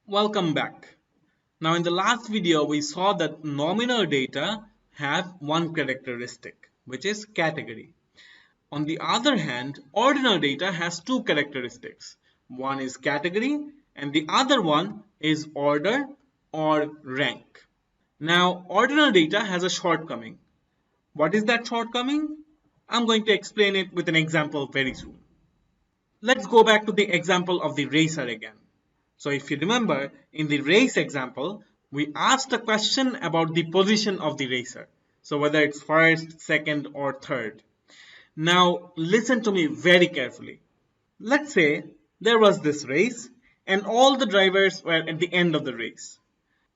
Welcome back. Now in the last video we saw that nominal data have one characteristic, which is category. On the other hand, ordinal data has two characteristics. One is category and the other one is order or rank. Now ordinal data has a shortcoming. What is that shortcoming? I'm going to explain it with an example very soon. Let's go back to the example of the racer again. So if you remember, in the race example, we asked a question about the position of the racer. So whether it's first, second, or third. Now listen to me very carefully. Let's say there was this race and all the drivers were at the end of the race.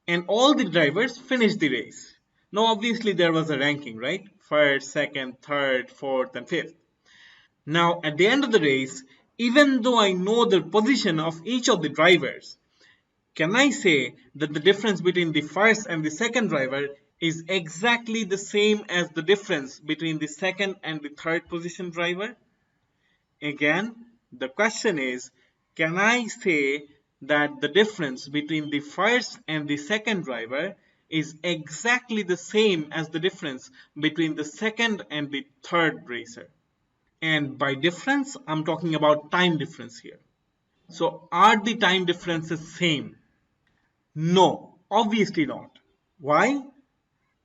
And all the drivers finished the race. Now obviously there was a ranking, right? First, second, third, fourth, and fifth. Now, at the end of the race, even though I know the position of each of the drivers, can I say that the difference between the first and the second driver is exactly the same as the difference between the second and the third position driver? Again, the question is, can I say that the difference between the first and the second driver is exactly the same as the difference between the second and the third racer? And by difference, I'm talking about time difference here. So are the time differences same? No, obviously not. Why?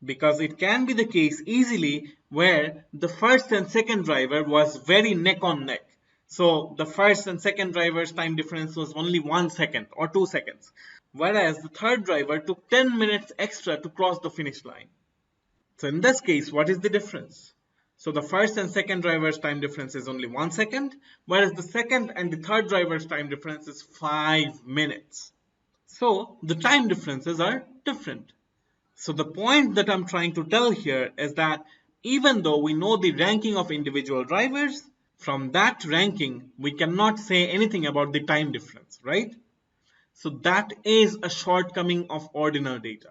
Because it can be the case easily where the first and second driver was very neck on neck. So the first and second driver's time difference was only 1 second or 2 seconds. Whereas the third driver took 10 minutes extra to cross the finish line. So in this case, what is the difference? So the first and second driver's time difference is only 1 second, whereas the second and the third driver's time difference is 5 minutes. So the time differences are different. So the point that I'm trying to tell here is that even though we know the ranking of individual drivers, from that ranking, we cannot say anything about the time difference, right? So that is a shortcoming of ordinal data.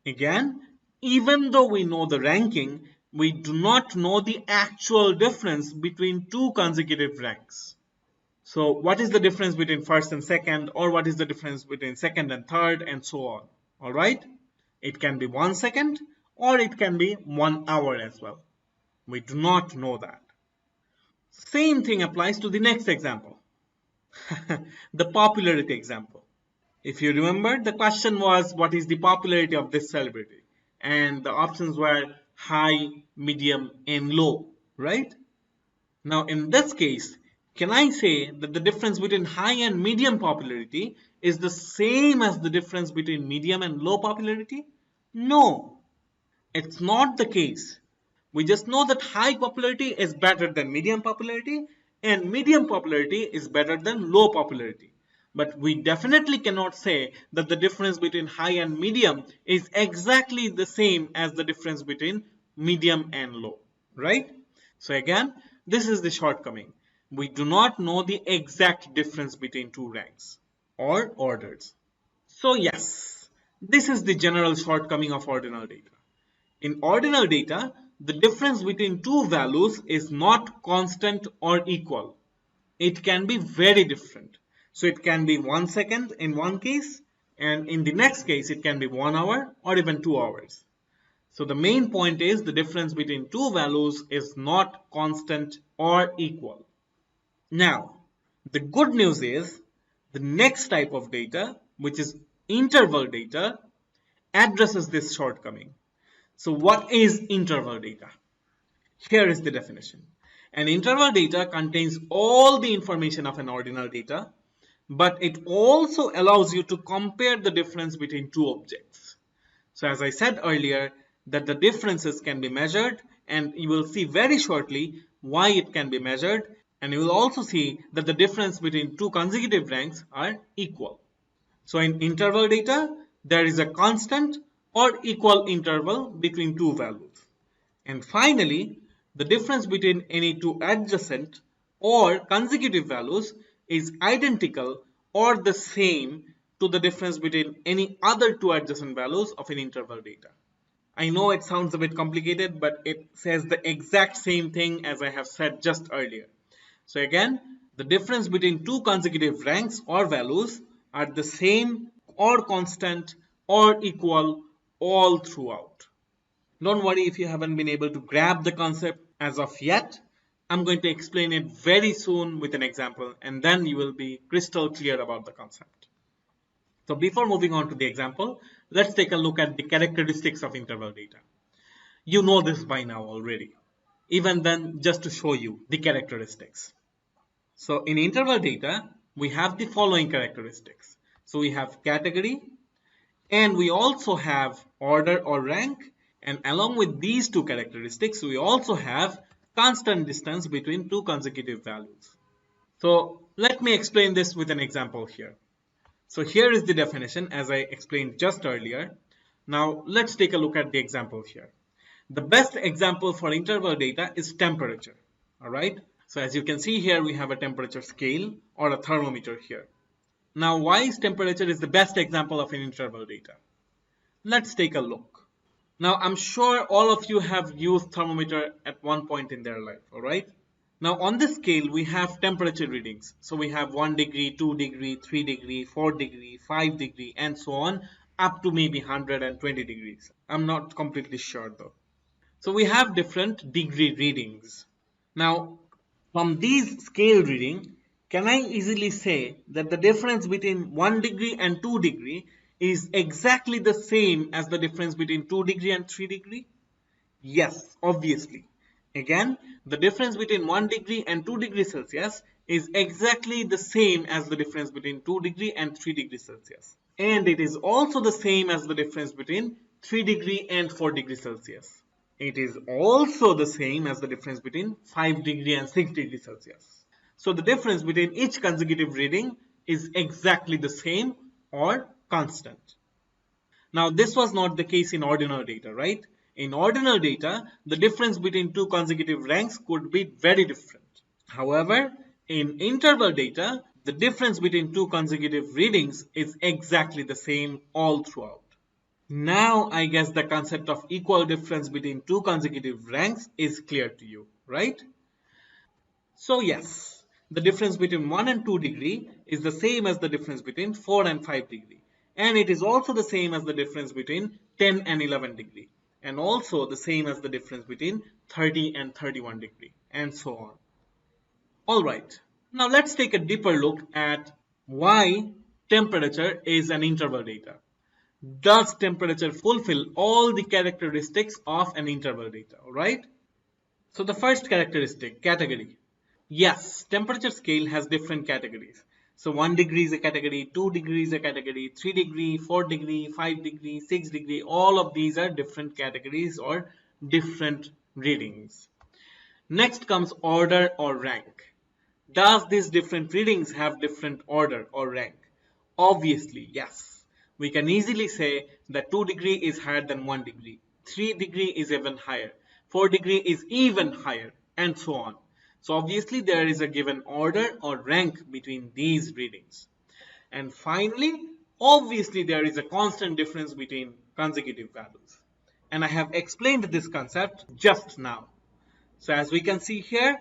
Again, even though we know the ranking, we do not know the actual difference between two consecutive ranks. So what is the difference between first and second, or what is the difference between second and third, and so on? All right? It can be 1 second, or it can be 1 hour as well. We do not know that. Same thing applies to the next example, the popularity example. If you remember, the question was, what is the popularity of this celebrity? And the options were high, medium, and low, right? Now, in this case, can I say that the difference between high and medium popularity is the same as the difference between medium and low popularity? No, it's not the case. We just know that high popularity is better than medium popularity and medium popularity is better than low popularity. But we definitely cannot say that the difference between high and medium is exactly the same as the difference between medium and low, right? So again, this is the shortcoming. We do not know the exact difference between two ranks or orders. So yes, this is the general shortcoming of ordinal data. In ordinal data, the difference between two values is not constant or equal. It can be very different. So it can be 1 second in one case, and in the next case it can be 1 hour or even 2 hours. So the main point is the difference between two values is not constant or equal. Now, the good news is the next type of data, which is interval data, addresses this shortcoming. So what is interval data? Here is the definition. An interval data contains all the information of an ordinal data, but it also allows you to compare the difference between two objects. So as I said earlier, that the differences can be measured, and you will see very shortly why it can be measured, and you will also see that the difference between two consecutive ranks are equal. So in interval data, there is a constant or equal interval between two values. And finally, the difference between any two adjacent or consecutive values is identical or the same to the difference between any other two adjacent values of an interval data. I know it sounds a bit complicated, but it says the exact same thing as I have said just earlier. So again, the difference between two consecutive ranks or values are the same or constant or equal all throughout. Don't worry if you haven't been able to grab the concept as of yet. I'm going to explain it very soon with an example, and then you will be crystal clear about the concept. So before moving on to the example, let's take a look at the characteristics of interval data. You know this by now already. Even then, just to show you the characteristics. So in interval data, we have the following characteristics. So we have category, and we also have order or rank, and along with these two characteristics, we also have constant distance between two consecutive values. So let me explain this with an example here. So here is the definition as I explained just earlier. Now let's take a look at the example here. The best example for interval data is temperature. Alright. So as you can see here, we have a temperature scale or a thermometer here. Now why is temperature is the best example of an interval data? Let's take a look. Now I'm sure all of you have used thermometer at one point in their life. Alright. Now on this scale we have temperature readings. So we have 1 degree, 2 degree, 3 degree, 4 degree, 5 degree and so on up to maybe 120 degrees. I'm not completely sure though. So we have different degree readings. Now from these scale reading, can I easily say that the difference between 1 degree and 2 degree is exactly the same as the difference between 2 degree and 3 degree? Yes, obviously. Again, the difference between 1 degree and 2 degrees Celsius is exactly the same as the difference between 2 degree and 3 degrees Celsius. And it is also the same as the difference between 3 degree and 4 degrees Celsius. It is also the same as the difference between 5 degree and 6 degrees Celsius. So the difference between each consecutive reading is exactly the same or constant. Now this was not the case in ordinal data, right? In ordinal data, the difference between two consecutive ranks could be very different. However, in interval data, the difference between two consecutive readings is exactly the same all throughout. Now I guess the concept of equal difference between two consecutive ranks is clear to you, right? So yes, the difference between 1 and 2 degree is the same as the difference between 4 and 5 degree. And it is also the same as the difference between 10 and 11 degree. And also the same as the difference between 30 and 31 degree. And so on. Alright, now let's take a deeper look at why temperature is an interval data. Does temperature fulfill all the characteristics of an interval data, right? So the first characteristic, category. Yes, temperature scale has different categories. So 1 degree is a category, 2 degrees is a category, 3 degree, 4 degree, 5 degree, 6 degree, all of these are different categories or different readings. Next comes order or rank. Does these different readings have different order or rank? Obviously, yes. We can easily say that 2 degree is higher than 1 degree, 3 degree is even higher, 4 degree is even higher, and so on. So obviously there is a given order or rank between these readings. And finally, obviously there is a constant difference between consecutive values. And I have explained this concept just now. So as we can see here,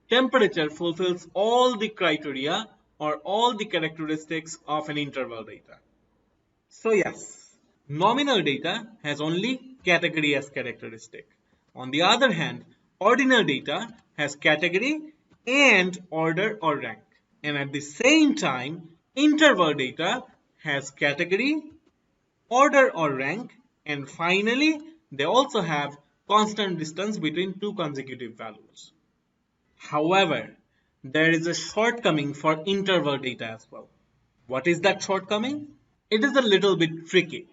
temperature fulfills all the criteria or all the characteristics of an interval data. So yes, nominal data has only category as characteristic. On the other hand, ordinal data has category and order or rank. And at the same time, interval data has category, order or rank, and finally, they also have constant distance between two consecutive values. However, there is a shortcoming for interval data as well. What is that shortcoming? It is a little bit tricky,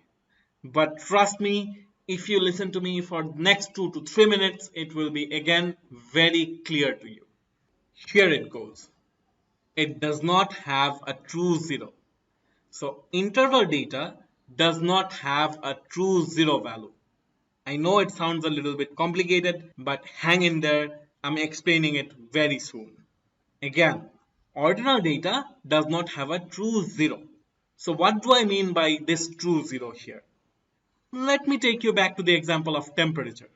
but trust me, if you listen to me for the next 2 to 3 minutes, it will be again very clear to you. Here it goes. It does not have a true zero. So interval data does not have a true zero value. I know it sounds a little bit complicated, but hang in there. I'm explaining it very soon. Again, ordinal data does not have a true zero. So what do I mean by this true zero here? Let me take you back to the example of temperature.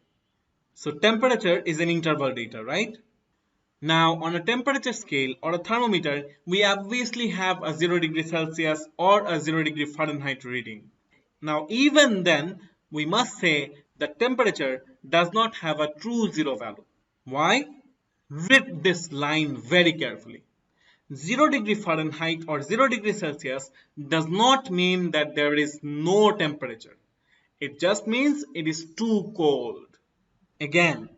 So temperature is an interval data, right? Now, on a temperature scale or a thermometer, we obviously have a 0 degree Celsius or a 0 degree Fahrenheit reading. Now, even then, we must say that temperature does not have a true zero value. Why? Read this line very carefully. 0 degree Fahrenheit or 0 degree Celsius does not mean that there is no temperature. It just means it is too cold. Again,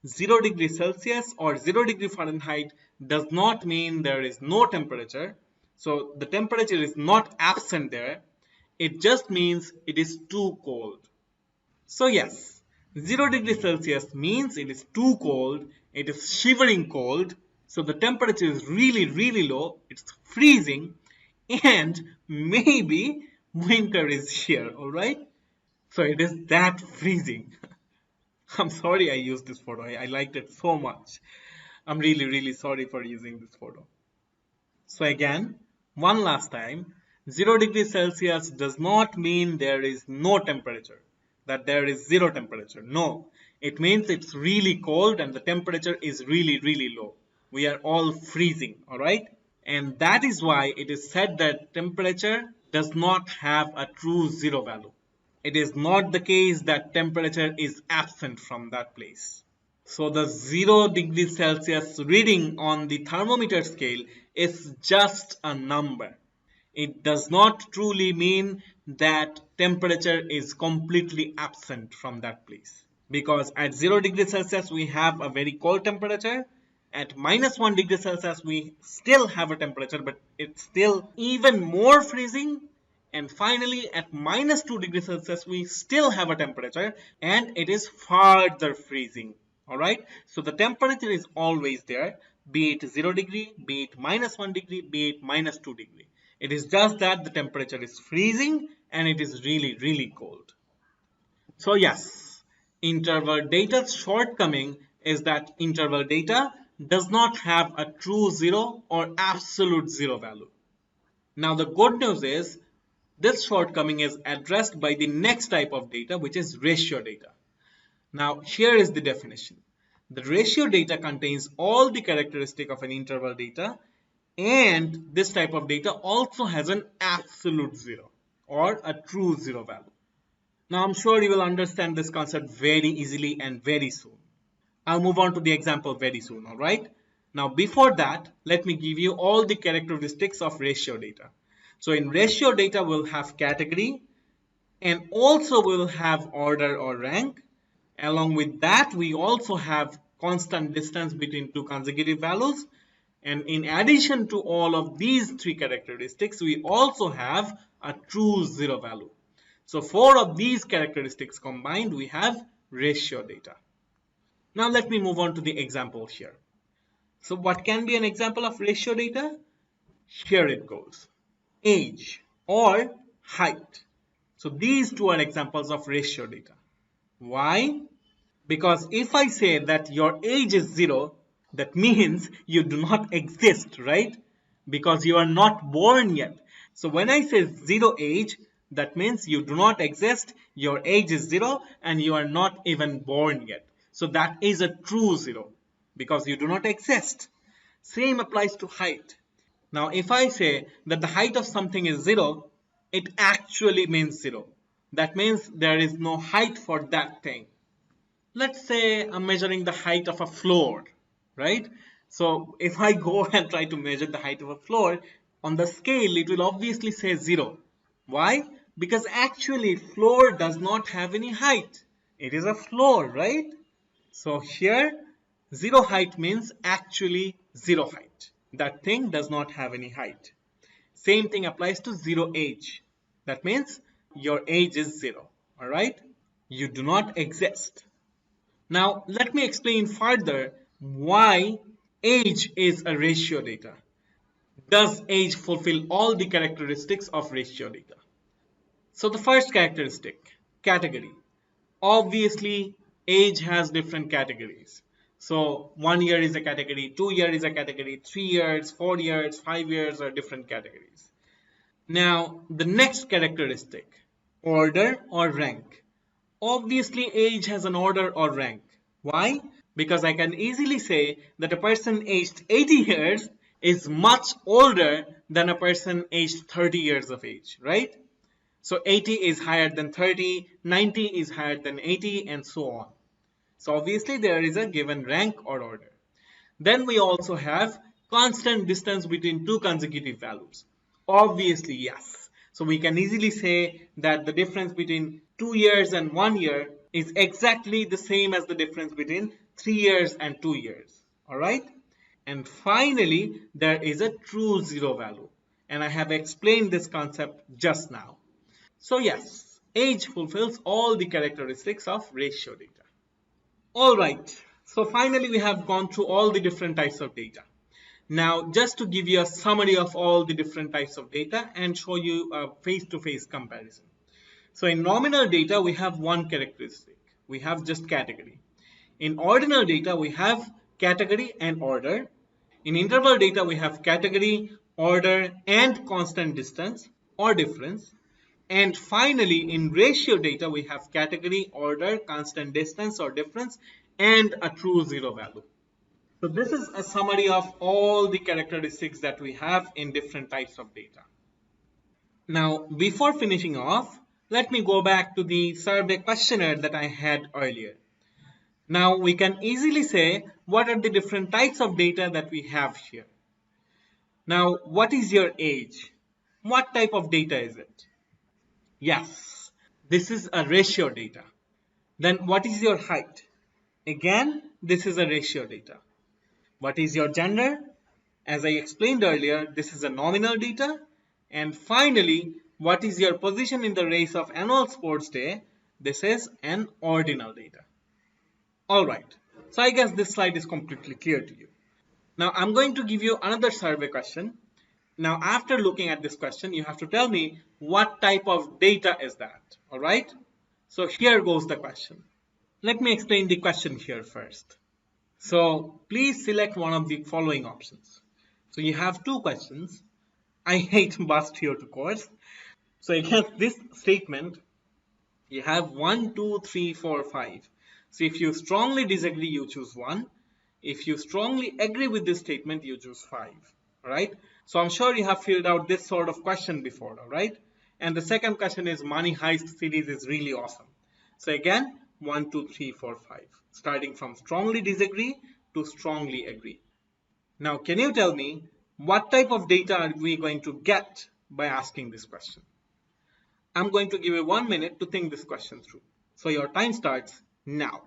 0 degree Celsius or 0 degree Fahrenheit does not mean there is no temperature. So the temperature is not absent there. It just means it is too cold. So yes, 0 degree Celsius means it is too cold. It is shivering cold. So the temperature is really, really low. It's freezing. And maybe winter is here, alright? So it is that freezing. I'm sorry I used this photo. I liked it so much. I'm really, really sorry for using this photo. So again, one last time, 0 degrees Celsius does not mean there is no temperature, that there is zero temperature. No, it means it's really cold and the temperature is really, really low. We are all freezing, alright? And that is why it is said that temperature does not have a true zero value. It is not the case that temperature is absent from that place. So the 0 degrees Celsius reading on the thermometer scale is just a number. It does not truly mean that temperature is completely absent from that place. Because at 0 degrees Celsius we have a very cold temperature. At minus 1 degree Celsius we still have a temperature, but it's still even more freezing. And finally at minus 2 degrees Celsius we still have a temperature and it is further freezing. Alright, so the temperature is always there, be it 0 degree, be it minus 1 degree, be it minus 2 degree. It is just that the temperature is freezing and it is really, really cold. So yes, interval data's shortcoming is that interval data does not have a true zero or absolute zero value. Now the good news is this shortcoming is addressed by the next type of data, which is ratio data. Now here is the definition. The ratio data contains all the characteristic of an interval data, and this type of data also has an absolute zero or a true zero value. Now I'm sure you will understand this concept very easily and very soon. I'll move on to the example very soon, alright? Now before that, let me give you all the characteristics of ratio data. So in ratio data, we'll have category and also we'll have order or rank. Along with that, we also have constant distance between two consecutive values. And in addition to all of these three characteristics, we also have a true zero value. So four of these characteristics combined, we have ratio data. Now let me move on to the example here. So what can be an example of ratio data? Here it goes. Age or height. So these two are examples of ratio data. Why? Because if I say that your age is 0, that means you do not exist, right? Because you are not born yet. So when I say 0 age, that means you do not exist, your age is 0 and you are not even born yet. So that is a true 0 because you do not exist. Same applies to height. Now if I say that the height of something is 0, it actually means 0. That means there is no height for that thing. Let's say I'm measuring the height of a floor, right? So if I go and try to measure the height of a floor, on the scale it will obviously say 0. Why? Because actually floor does not have any height. It is a floor, right? So here 0 height means actually 0 height. That thing does not have any height. Same thing applies to 0 age. That means your age is 0, alright? You do not exist. Now, let me explain further why age is a ratio data. Does age fulfill all the characteristics of ratio data? So the first characteristic, category. Obviously, age has different categories. So 1 year is a category, 2 year is a category, 3 years, 4 years, 5 years are different categories. Now, the next characteristic, order or rank. Obviously, age has an order or rank. Why? because I can easily say that a person aged 80 years is much older than a person aged 30 years of age, right? So 80 is higher than 30, 90 is higher than 80, and so on. So obviously there is a given rank or order. Then we also have constant distance between two consecutive values. Obviously, yes. So we can easily say that the difference between 2 years and 1 year is exactly the same as the difference between 3 years and 2 years. Alright? And finally, there is a true zero value. And I have explained this concept just now. So yes, age fulfills all the characteristics of ratio data. Alright, so finally we have gone through all the different types of data. Now, just to give you a summary of all the different types of data and show you a face-to-face comparison. So in nominal data, we have one characteristic. We have just category. In ordinal data, we have category and order. In interval data, we have category, order, and constant distance or difference. And finally, in ratio data, we have category, order, constant distance or difference, and a true zero value. So this is a summary of all the characteristics that we have in different types of data. Now, before finishing off, let me go back to the survey questionnaire that I had earlier. Now, we can easily say what are the different types of data that we have here. Now, what is your age? What type of data is it? Yes, this is a ratio data. Then what is your height? Again, this is a ratio data. What is your gender? As I explained earlier, this is a nominal data. And finally, what is your position in the race of annual sports day? This is an ordinal data. Alright, so I guess this slide is completely clear to you. Now I'm going to give you another survey question. Now after looking at this question, you have to tell me what type of data is that. Alright, so here goes the question. Let me explain the question here first. So please select one of the following options. So you have two questions. I hate bust here to course. So against this statement, you have 1, 2, 3, 4, 5. So if you strongly disagree, you choose 1. If you strongly agree with this statement, you choose 5. Alright? So I'm sure you have filled out this sort of question before, alright? And the second question is Money Heist series is really awesome. So again, 1, 2, 3, 4, 5. Starting from strongly disagree to strongly agree. Now, can you tell me what type of data are we going to get by asking this question? I'm going to give you 1 minute to think this question through. So your time starts now.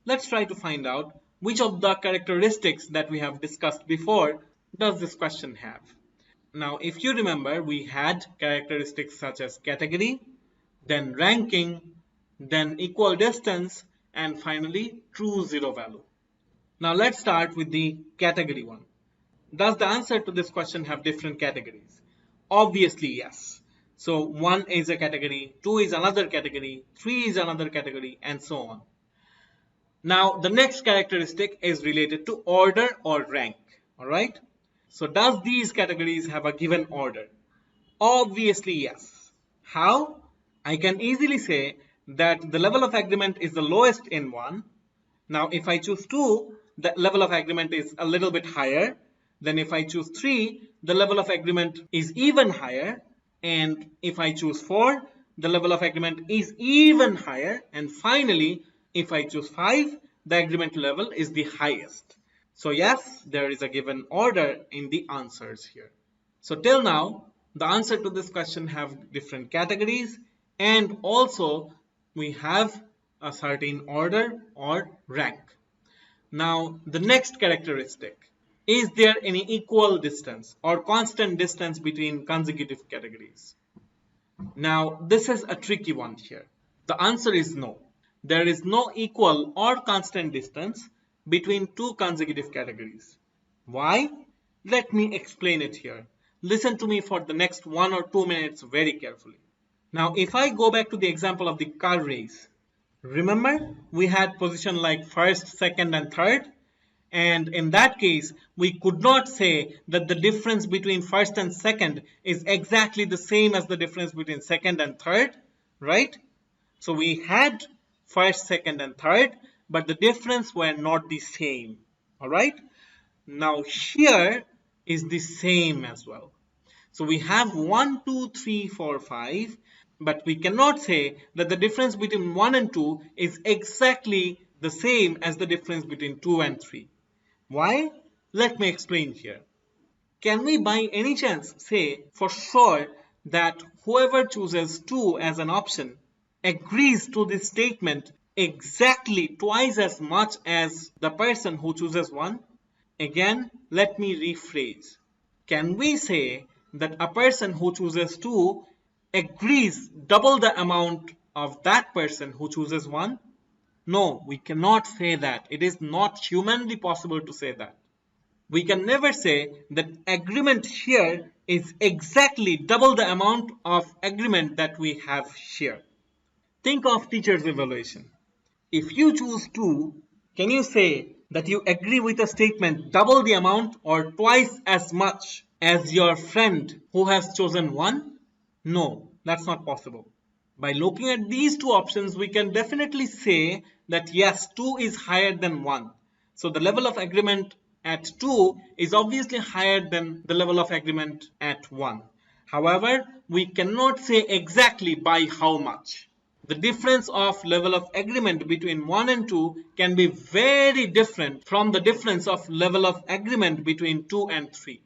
Let's try to find out which of the characteristics that we have discussed before does this question have. Now, if you remember, we had characteristics such as category, then ranking, then equal distance, and finally true zero value. Now let's start with the category one. Does the answer to this question have different categories? Obviously, yes. So 1 is a category, 2 is another category, 3 is another category, and so on. Now, the next characteristic is related to order or rank. Alright? So, does these categories have a given order? Obviously, yes. How? I can easily say that the level of agreement is the lowest in 1. Now, if I choose 2, the level of agreement is a little bit higher. Then if I choose 3, the level of agreement is even higher. And if I choose 4, the level of agreement is even higher. And finally, if I choose 5, the agreement level is the highest. So yes, there is a given order in the answers here. So till now, the answer to this question have different categories, and also we have a certain order or rank. Now, the next characteristic, is there any equal distance or constant distance between consecutive categories? Now, this is a tricky one here. The answer is no. There is no equal or constant distance between two consecutive categories. Why? Let me explain it here. Listen to me for the next 1 or 2 minutes very carefully. Now, if I go back to the example of the car race, remember we had position like first, second, and third? And in that case, we could not say that the difference between first and second is exactly the same as the difference between second and third, right? So we had first, second, and third, but the difference were not the same, all right? Now here is the same as well. So we have 1, 2, 3, 4, 5, but we cannot say that the difference between 1 and 2 is exactly the same as the difference between 2 and 3. Why? Let me explain here. Can we by any chance say for sure that whoever chooses 2 as an option agrees to this statement exactly twice as much as the person who chooses 1? Again, let me rephrase. Can we say that a person who chooses 2 agrees double the amount of that person who chooses 1? No, we cannot say that. It is not humanly possible to say that. We can never say that agreement here is exactly double the amount of agreement that we have here. Think of teacher's evaluation. If you choose 2, can you say that you agree with a statement double the amount or twice as much as your friend who has chosen 1? No, that's not possible. By looking at these two options, we can definitely say that yes, 2 is higher than 1. So the level of agreement at 2 is obviously higher than the level of agreement at 1. However, we cannot say exactly by how much. The difference of level of agreement between 1 and 2 can be very different from the difference of level of agreement between 2 and 3.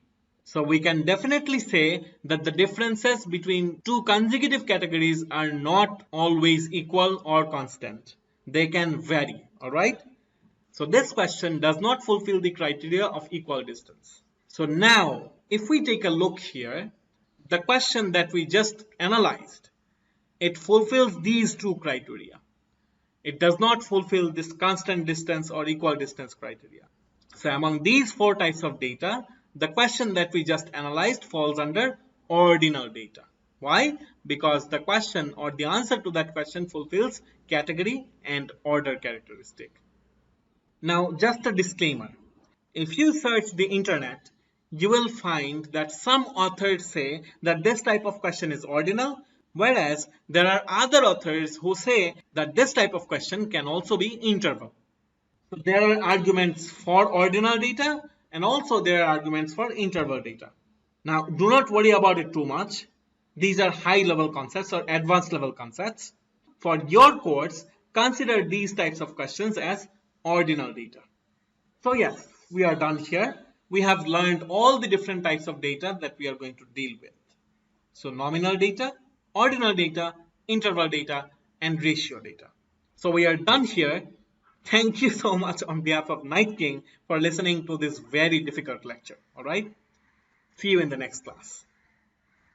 So we can definitely say that the differences between two consecutive categories are not always equal or constant. They can vary, alright? So this question does not fulfill the criteria of equal distance. So now, if we take a look here, the question that we just analyzed, it fulfills these two criteria. It does not fulfill this constant distance or equal distance criteria. So among these 4 types of data, the question that we just analyzed falls under ordinal data. Why? Because the question or the answer to that question fulfills category and order characteristic. Now, just a disclaimer. If you search the internet, you will find that some authors say that this type of question is ordinal, whereas there are other authors who say that this type of question can also be interval. So there are arguments for ordinal data and also there are arguments for interval data. Now, do not worry about it too much. These are high level concepts or advanced level concepts. For your course, consider these types of questions as ordinal data. So yes, we are done here. We have learned all the different types of data that we are going to deal with. So nominal data, ordinal data, interval data, and ratio data. So we are done here. Thank you so much on behalf of Night King for listening to this very difficult lecture. All right. See you in the next class.